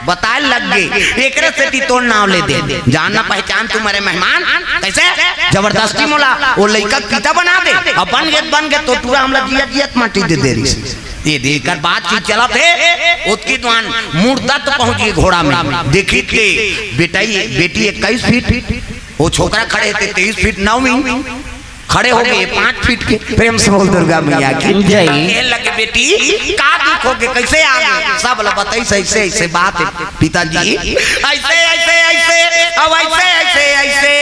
बताए लग गए एकरे से ती तोड़ नाव ले दे जानना पहचान तुम्हारे मेहमान कैसे जबरदस्ती मोला वो लड़का पिता बना दे अब बन गए तो पूरा हमला जियत माटी दे दे ये देखकर बातचीत चला थे उसकी दुआन मुर्दा तो पहुंच गई घोड़ा में देखी थे बेटी 21 फीट वो छोकरा खड़े थे 23 फीट 9 में खड़े हो गए 5 फीट के। प्रेम से बोल दुर्गा मैया की जय। लगे बेटी का दुख हो गए कैसे आ गए सब बताई ऐसे ऐसे बात है पिताजी ऐसे ऐसे ऐसे अब ऐसे ऐसे ऐसे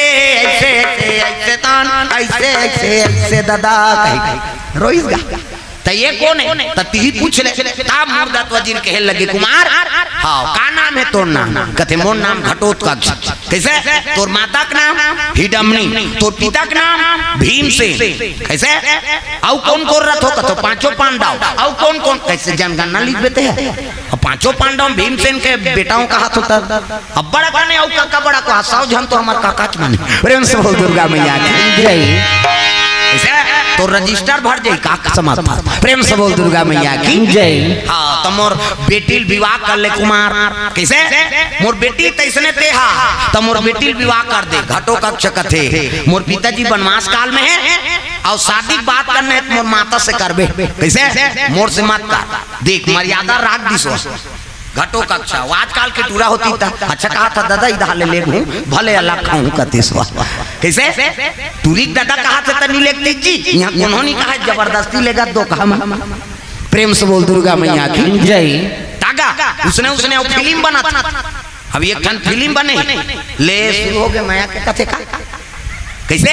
ऐसे ऐसे ऐसे तान ऐसे ऐसे ऐसे दादा कहीं रोइस गा तो ये कौन है तती ही पूछ ले तब मुर्दात वजीर कहे लगे कुमार हाँ का नाम है तोर नाम कहते मोर नाम घटोत्कच कैसे तोर माता का नाम हिडमनी तोर पिता का नाम भीमसेन कैसे औ कौन कौन रथ हो तो पांचों पांडव औ कौन कौन कैसे जनगणना लिख देते हैं और पांचों पांडव भीमसेन के बेटाओं का हाथ होता अब बड़ा कहने औ काका बड़ा को हसाओ जन तो हमार काका माने। प्रेम से बोल दुर्गा मैया की जय। तो रजिस्टर भर जाई का समाप्त। प्रेम से बोल दुर्गा मैया की जय। हाँ तो मोर बेटी विवाह कर ले कुमार कैसे मोर बेटी तैसने ते हा तो मोर बेटी विवाह कर दे घटो कक्ष कथे मोर पिताजी वनवास काल में है और शादी बात करने है मोर माता से करबे कैसे मोर से मत कर देख मर्यादा राख दिसो घटो कक्षा आजकल के टूरा होती था अच्छा कहा था दादा इधर ले घूं भले अल्लाह खाऊं कते सो कैसे टूरी दादा कहा था तनी लेते जी यहां उन्होंने कहा जबरदस्ती लेगा दो कहा। प्रेम से बोल दुर्गा मैया की जय। तागा उसने वो फिल्म बना था अब एक ठन फिल्म बने ले शुरू हो गए माया के कथे का कैसे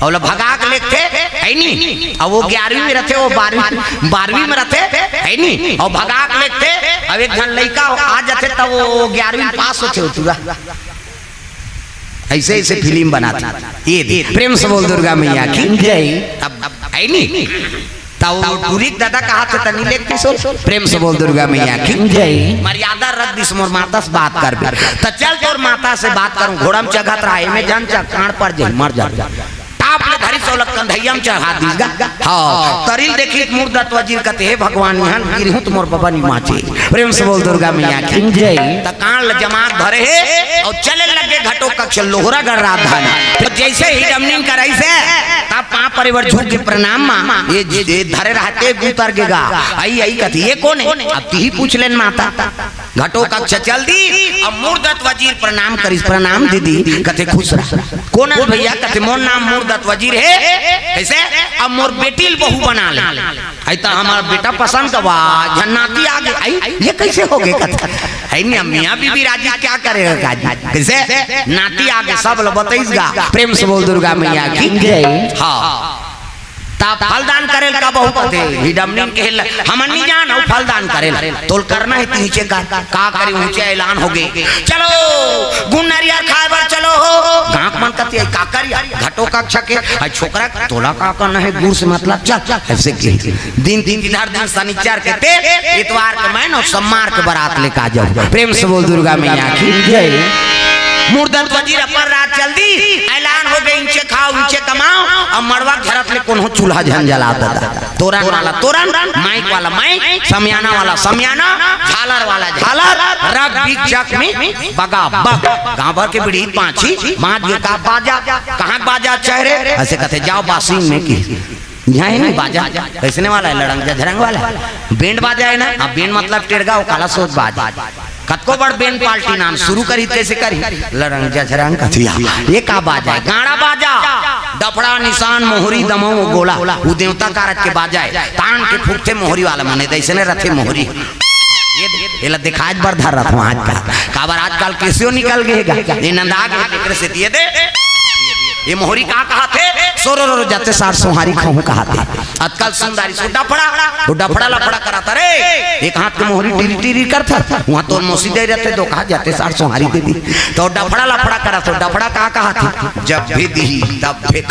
और भगा के लेते है नी अब वो 11वीं में रहते वो 12वीं में रहते है नी और भगा के लेते अब एक जन लड़का आ जाते तब वो 11वीं पास होते पूरा ऐसे ऐसे फिल्म बनाते ये प्रेम से बोल दुर्गा मैया की जय। अब है नी तब पूरी दादा कहा थे तनी लेते सो प्रेम से बोल दुर्गा मैया की जय। मर्यादा रख दिस मोर माता से बात कर तो चल तोर माता से बात करूं घोड़म चघत रहा है में जान कांड पर जाए मर जा टाप ले धरी सोलक कंधैया में चढ़ा दीगा। हां तरिल देखी मुर्दात वजीर कहते हे भगवान यहां गिरी हूं तुमर बाबा नी माचे। प्रेम से बोल दुर्गा मैया की जय। त कांड जमात भरे है और चले लगे घटो कक्ष लोहरा गढ़ राजधानी तो जैसे ही डमनिंग कराई से तब पां परिवार झुक के प्रणाम मां ये धरे रहते उतर गेगा आई आई कहती ये कौन है अब ती ही पूछ लेन माता घटो कक्ष चल दी अब मुर्दात वजीर प्रणाम करिस प्रणाम दीदी कहते खुश रह कौन है भैया कहते मोर नाम मुर्दात वजीर है कैसे अब मोर बेटी बहू बना ले आई तो हमारा बेटा पसंद का जन्नाती आ गई आई ये कैसे हो गए कहता है नहीं मियां बीबी राजी क्या करेगा कैसे नाती आ गए सब लोग बताइएगा। प्रेम से बोल दुर्गा मैया की जय। हाँ ता फलदान करेल का बहुत कहते हिडमनी के हमन नहीं जान और फलदान करेल तोल करना है नीचे का करी ऊंचे ऐलान हो गए चलो गुन्नरिया खाए चलो गांक मन कहती है का करिया घटो कक्ष के छोकरा तोला का करना है गुड़ से मतलब चल ऐसे के दिन इधर दिन शनिचर के ते इतवार के मैं और सोमवार के बारात लेके आ जाओ। प्रेम से बोल दुर्गा मैया की जय। मुर्दात वजीर अपर रात चल दी ऐलान हो गए इंचे खाओ इंचे कमाओ और मड़वा घरत ले कोनो चूल्हा झन जला देता तोरण वाला तोरण माइक वाला माइक समियाना वाला समियाना झालर वाला झालर रग बिक चक में बगा बग गांव भर के बिड़ी पांची बाज के का बाजा कहां बाजा चेहरे ऐसे कहते जाओ बासी में की यहाँ है नहीं बाजा कैसने वाला है लड़ंग झरंग वाला बैंड बाजा है ना अब बैंड मतलब टेरगा वो काला सोच बाजा कतको बड़ बेन पार्टी नाम शुरू करी कैसे करी लड़ंग झरंग कथिया ये का बाजा है गाड़ा बाजा डफड़ा निशान मोहरी दमो गोला वो देवता कारत के बाजा है तान के फूकते मोहरी वाला मने दैसने रथे मोहरी ये दिखाज बर धर रथ आज का काबर आजकल कैसे निकल गएगा ये नंदाग एकरे से दिए दे ये मोहरी कहा थे सोरो जाते सार सोहारी खाऊं कहा थे आजकल सुंदरी सो डफड़ा लफड़ा कराता रे एक हाथ के मोहरी टीरी टीरी करता वहां तो मौसी दे रहते दो कहा जाते सार सोहारी दे दी तो डफड़ा लफड़ा करा तो डफड़ा कहा थी जब भी दी तब भी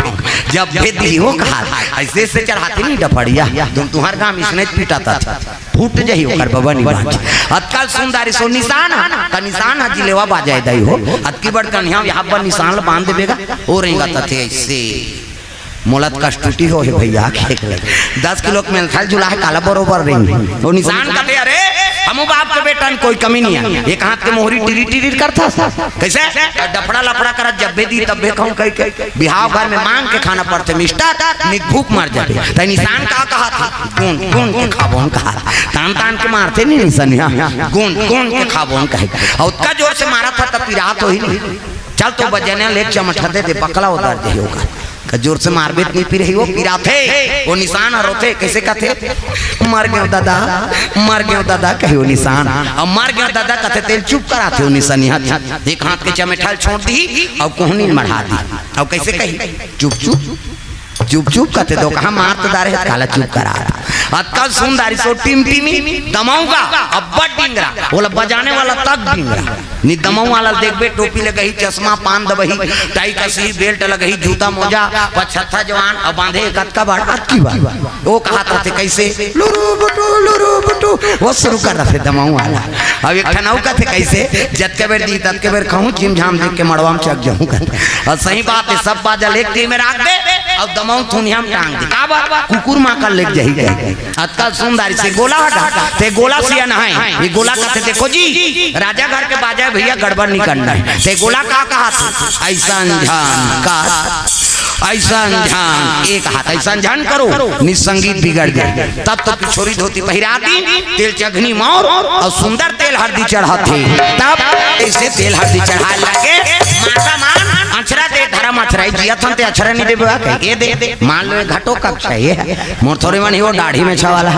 जब भी दी हो कहा ऐसे से चढ़ाती नहीं डफड़िया तुम तुम्हार गांव इसने पीटाता था फूट जाही ओकर बाबा नी बाज अतकाल सुंदरी सो निशान का निशान हजी लेवा बाजाए दई हो अतकी बड़ कन्या यहां पर निशान बांध देबेगा हो रहेगा तथे ऐसे मोलत कष्टुटी हो है भैया खेक ले 10 किलो के मेल थाल जुला है काला बरोबर रेंग वो निशान कटे अरे हम बाप के बेटा कोई कमी नहीं है। एक हाथ के मोहरी टिरी टिरी करता कैसे डफड़ा लफड़ा कर जब भी दी तब कहूँ कहीं बिहाव घर में मांग के खाना पड़ते मिस्टर निक भूख मर जाते। तो निशान का कहा था गुण गुण के खाबोन कहा तान तान के मारते नहीं निशान गुण गुण के खाबोन कहे और उसका जोर से मारा था तब पिरा तो ही नहीं चल तो बजने ले चमठाते थे पकड़ा उतार दे होगा जोर से मारबे नहीं पी रही वो पिरा थे वो निशान और होते कैसे कहते मर गए दादा कहे वो निशान और मर गए दादा कहते तेल चुप कराते वो निशान एक हाथ के चमेठाल छोड़ दी और कोहनी मढ़ा दी और कैसे कही चुप चुप चुप चुप कहते दो कहा मार तो दारे काला चुप करा अक्का सुंदरी सो टीम टीमी दमाऊंगा अब बड़ डिंगरा बोला बजाने वाला तक डिंगरा नी दमाऊ वाला देखबे टोपी लगही चश्मा पान दबही टाई कसी बेल्ट लगही जूता मोजा पछत्था जवान अब बांधे कतका बाड़ की बात वो कहा था कैसे लुरु बटू वो शुरू कर रहे दमाऊ वाला अब एक ठनाऊ कहते कैसे जत के बेर दी तत के बेर कहूं चिम झाम देख के मड़वा में चक जाऊं और सही बात है सब बाजल एक टीम में रख दे और दमाऊ थुनिया में टांग दे का बात कुकुर मां का लेक जाही अतका सुंदरी से गोला हटा ते गोला सिया नहाए ये गोला कहते देखो जी राजा घर के बाजा भैया गड़बड़ नहीं करना है ते गोला का कहा था ऐसा ध्यान का ऐसा ध्यान एक हाथ ऐसा ध्यान करो निसंगीत बिगड़ गए तब तो किशोरी धोती पहिरा दी तेल चघनी मोर और सुंदर तेल हल्दी चढ़ाते तब ऐसे तेल हल्दी चढ़ा लगे माता मान अक्षरा दे धर्म अक्षरा जिया थन ते अक्षरा नहीं देबा के ये दे मान लो घटो का चाहिए मोर थोड़े मन वो दाढ़ी में छवाला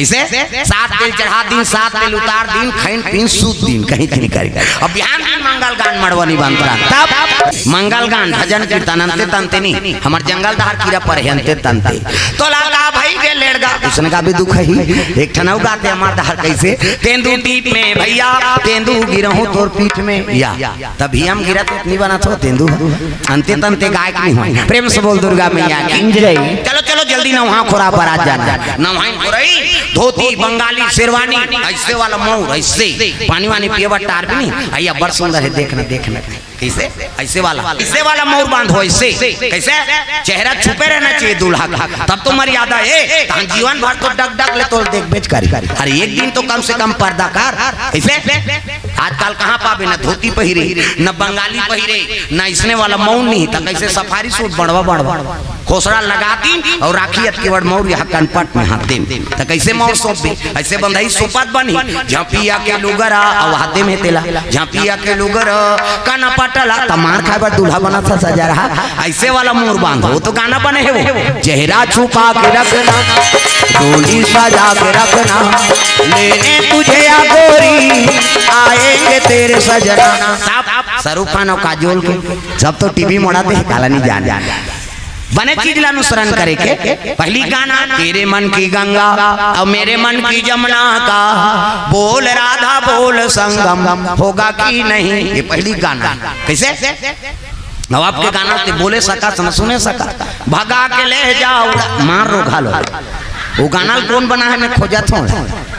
ऐसे 7 तेल चढ़ा दिन 7 तेल उतार दिन खैन पीन सूत दिन कहीं नहीं करी अब बिहान दिन मंगल गान मड़वनी बनता तब मंगल गान भजन कीर्तन अंते तंते नहीं हमार जंगल दहार कीड़ा पर अंते तंते तो लगा भाई गे लेड़गा उसने का भी दुख ही एक ठनाऊ गाते हमार दहार कैसे तेंदू टीप में भैया तेंदू गिरहूं तोर पीठ में या तभी हम गिरत नहीं बना तो तेंदू अंते तंते गायक नहीं हो प्रेम से बोल दुर्गा मैया की जय। चलो चलो जल्दी नौहा खोरा पर आ जाना नौहाई खोरई धोती बंगाली शेरवानी ऐसे वाला मोर ऐसे पानी वानी पिएवा टार भी नहीं आइया बड़ सुंदर है देखना देखना कैसे ऐसे वाला मोर बांध हो ऐसे कैसे चेहरा छुपे रहना चाहिए दूल्हा का तब तो मर्यादा है जीवन भर तो डग डग ले तो देख बेच करी अरे एक दिन तो कम से कम पर्दा कर कैसे आजकल कहाँ पावे न धोती पहिरे न बंगाली पहिरे न इसने वाला मौन नहीं था कैसे सफारी सूट बढ़वा खोसड़ा लगा दी और राखी केवड़ मोर यहाँ कनपट में हाथ दे तो कैसे मोर सौंप दे ऐसे बंधाई सोपत बनी झांपिया के लुगरा और हाथे में तेला झांपिया के लुगर काना पटला तमार खाए पर दूल्हा बना था सजा रहा ऐसे वाला मोर बांधो तो गाना बने है वो चेहरा छुपा के रखना डोली सजा के रखना लेने तुझे या गोरी आएंगे तेरे सजना शाहरुख खान और काजोल के सब तो टीवी मोड़ाते हैं काला नहीं जान बने चीज ला अनुसरण करे के पहली गाना तेरे मन की गंगा और मेरे मन की जमुना का बोल राधा बोल संगम होगा कि नहीं ये पहली गाना कैसे अब आपके गाना ते बोले सका न सुने सका भगा के ले जाओ मार रो घालो वो गाना कौन बना है मैं खोजा था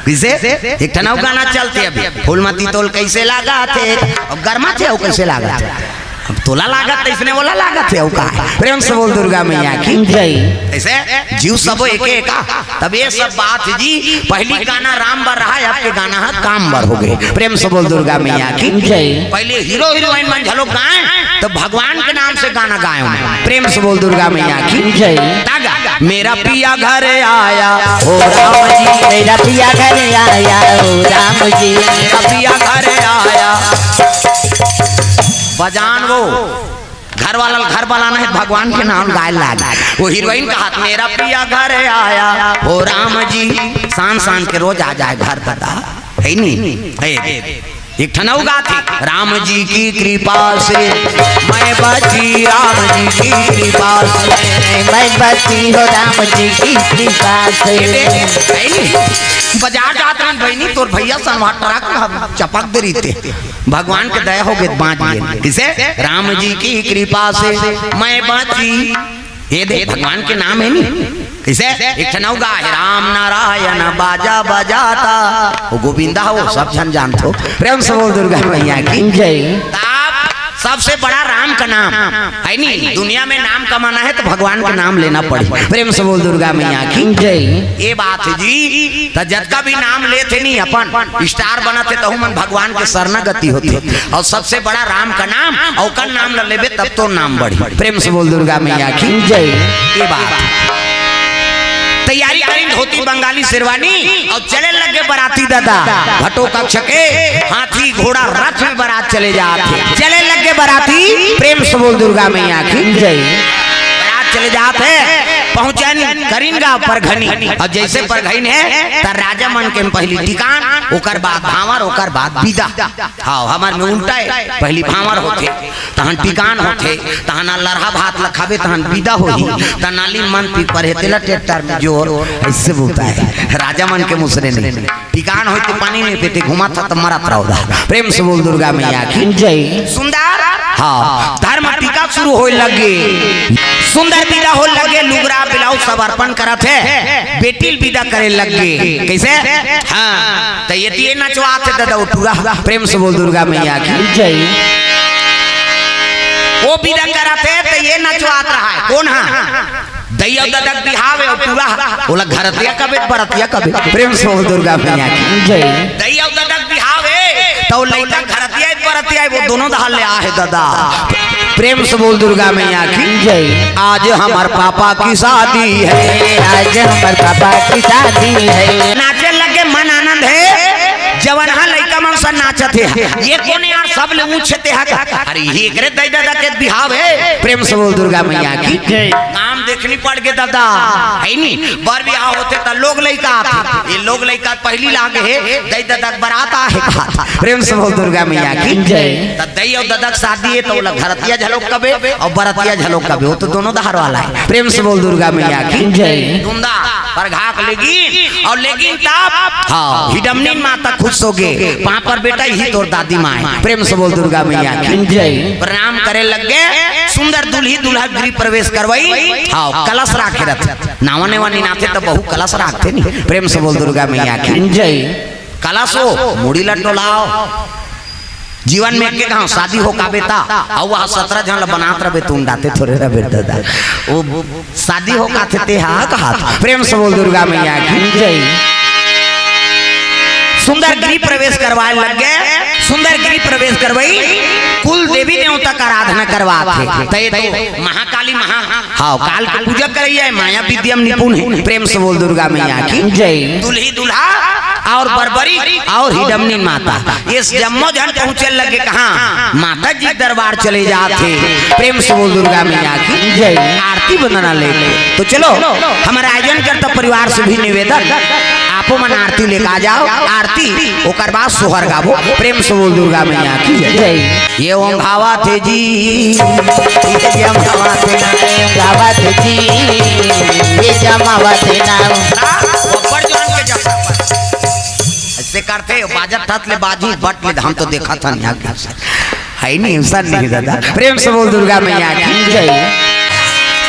किसे एक ठनाऊ गाना चलते अभी फूलमती तोल कैसे लगा थे और गर्मा थे कैसे लगा थे अब तोला लागत इसने बोला लागत है का प्रेम से बोल दुर्गा मैया की जय। ऐसे जीव सब एक एक तब ये सब बात जी पहली गाना राम बर रहा है आपके गाना है काम बर हो गए प्रेम से बोल दुर्गा मैया की जय। पहले हीरो हीरोइन मन झलो गाए तो भगवान के नाम से गाना गाए प्रेम से बोल दुर्गा मैया की जय। मेरा पिया घर आया ओ राम जी मेरा पिया घर आया ओ राम जी मेरा पिया घर आया बजान वो घर वाला है भगवान के नाम गाय लागा वो हीरोइन का हाथ मेरा पिया घर आया ओ राम जी शान शान के रोज आ जाए घर पता है नहीं एक ठनाऊ गाते राम जी की कृपा से मैं बची राम जी की कृपा से मैं बची हो राम जी की कृपा से बाजार जात रही बहनी तोर भैया सनवा ट्रक चपक दे रही थे भगवान के दया हो गए बाँच किसे राम जी की कृपा से मैं बची ये दे भगवान के नाम है नहीं किसे एक ठनाऊ गा है राम नारायण बाजा बजाता वो गोविंदा हो सब जन जानते हो प्रेम से बोल दुर्गा मैया की जय। सबसे बड़ा राम का नाम है नहीं। दुनिया में नाम कमाना है तो भगवान का नाम लेना पड़े। प्रेम से बोल दुर्गा मैया की जय। ये बात है जी। तो जब का भी नाम लेते नहीं अपन स्टार बनाते तो मन भगवान के शरणागति होते और सबसे बड़ा राम का नाम और का नाम ल लेबे तब तो नाम बढ़ी। प्रेम से बोल दुर्गा मैया की जय। ये बात तैयारी करी धोती बंगाली शेरवानी और चले लगे बराती दादा भट्टो कक्ष के हाथी घोड़ा रथ में बारात चले जाते। चले लगे बराती प्रेम से बोल दुर्गा मैया की जय। बारात चले जाते पहुंचन करीन गांव पर घनी और जैसे पर घइन है त राजा मन के पहली टिकान ओकर बाद भावर ओकर बाद विदा। हाँ हमार में उल्टा है पहली भावर होते तहन टिकान होते तहन लरहा भात लखाबे तहन विदा होही त नाली मन पी पर हेतेला ट्रैक्टर में जोर ऐसे बोलता है राजा मन के मुसरे नहीं। टिकान होते पानी नहीं पीते घुमा था त मरत रहो। प्रेम से बोल दुर्गा मैया की जय। सुंदर हाँ धर्म टीका शुरू हो लगे सुंदर विदा हो लगे लुगरा ब्लाउज सब अर्पण करत है बेटी विदा करे लगे कैसे हाँ तो ये नचवात है दादा उठूगा। प्रेम से बोल दुर्गा मैया की जय। वो विदा करत है तो ये नचवात रहा है कौन हाँ दैया ददक बिहावे और पूरा बोला घरतिया कबे बरतिया कबे। प्रेम से बोल दुर्गा मैया की जय। दैया ददक बिहावे तो लइका घरतिया बरतिया वो दोनों दहाल ले आ है दादा। प्रेम से बोल दुर्गा मैया की जय। आज हमार पापा की शादी है आज हमार पापा की शादी है। नाचे लगे मन आनंद है जवन हाँ लइका मन सा नाचत है ये कौन यार सब ले ऊंचते है अरे ये करे दई दादा के बिहाव है। प्रेम से बोल दुर्गा मैया की जय। काम देखनी पड़ के दादा है नहीं बर बिहाव होते त लोग लइका आते ये लोग लइका पहली लागे है दई दादा बारात है कहा। प्रेम से बोल दुर्गा मैया की जय। त दई और दादा शादी है तो घरतिया झलोक कबे और बरतिया झलोक कबे वो तो दोनों दहार वाला है। प्रेम से बोल दुर्गा मैया की जय। दुंदा पर घाक लेगी और लेकिन तब हाँ हिडमनी माता खुश हो गए वहां पर बेटा ही तोर दादी माँ है। प्रेम से बोल दुर्गा मैया की जय। प्रणाम करे लग गए सुंदर दुल्ही दुल्हा गृह प्रवेश करवाई हाँ कलश राखे रथ नावने वानी नाथे तो बहु कलश राखते नहीं। प्रेम से बोल दुर्गा मैया की जय। कलश हो मुड़ी लट्टो लाओ जीवन में के गांव शादी हो का बेटा और वह 17 जन बनात रहे तुम डाते थोड़े रे बेटा वो शादी हो का थे हा कहा। प्रेम से बोल दुर्गा मैया की जय। सुंदर गृह प्रवेश करवाए लग गए सुंदर गृह प्रवेश करवाई कुल देवी देवता का आराधना करवाते तो महाकाली महा हाँ काल की पूजा करिए माया विद्यम निपुण है। प्रेम से बोल दुर्गा मैया की जय। दुल्ही दुल्हा और बरबरी और हिडमनी माता ये जम्मो जन पहुंचे लगे कहाँ माता जी दरबार चले जाते। प्रेम से बोल दुर्गा मैया की जय। आरती बंदना लेके तो चलो हमारा आयोजन करता परिवार से भी निवेदन आपो मन आरती लेके आ जाओ आरती ओकर बाद सोहर गावो। प्रेम से बोल दुर्गा मैया की जय। ये ओम भावा थे जी ये हम भावा थे गावा थे जी ये जमावा थे ना ऊपर जान के जा ऐसे करते बाजत थत ले बाजी बट ले हम तो देखा था यहां है नहीं इंसान नहीं दादा। प्रेम से बोल दुर्गा मैया की जय।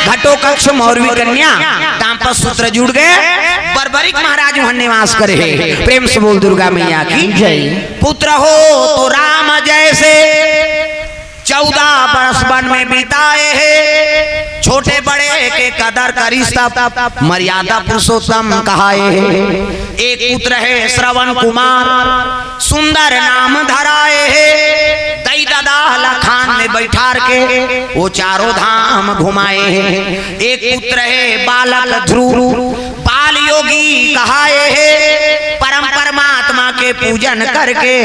घटो कक्ष मौरवी कन्या तांपस सूत्र जुड़ गए बर्बरिक महाराज वहां निवास करे। प्रेम से बोल दुर्गा मैया की जय। पुत्र हो तो राम जैसे 14 बरस वन में बिताए हैं छोटे बड़े के कदर का रिश्ता मर्यादा पुरुषोत्तम कहाए हैं। एक पुत्र है श्रवण कुमार सुंदर नाम धराए है दई दादा लखान में बैठार के वो चारों धाम घुमाए हैं। एक पुत्र है बालक ध्रुव बाल योगी कहाए है परम परमात्मा के पूजन करके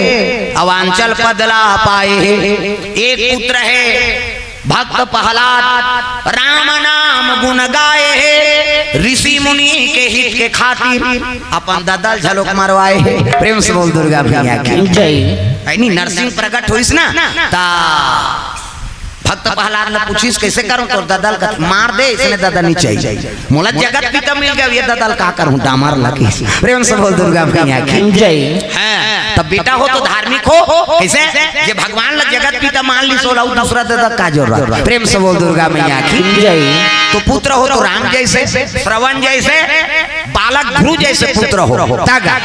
अवांचल पदला पाए हैं। एक पुत्र है भक्त प्रहलाद राम नाम गुण गाए है ऋषि मुनि के हित के खातिर अपन ददल झलोक मरवाए है। प्रेम से बोल दुर्गा मैया की जय। नहीं नरसिंह प्रकट हुईस ना ता भक्त प्रहलाद ने पूछीस कैसे करूं तो ददल का मार दे इसने ददल नहीं चाहिए मोला जगत पिता मिल गया ये ददल का करूं डामर लगे। प्रेम से बोल दुर्गा मैया की जय। तब बेटा हो तो धार्मिक हो कैसे ये भगवान ला जगत पिता मान ली सोला दूसरा ददल का जरूरत। प्रेम से बोल दुर्गा मैया की जय। तो पुत्र हो तो राम जैसे श्रवण जैसे बालक ध्रुव जैसे पुत्र हो तागा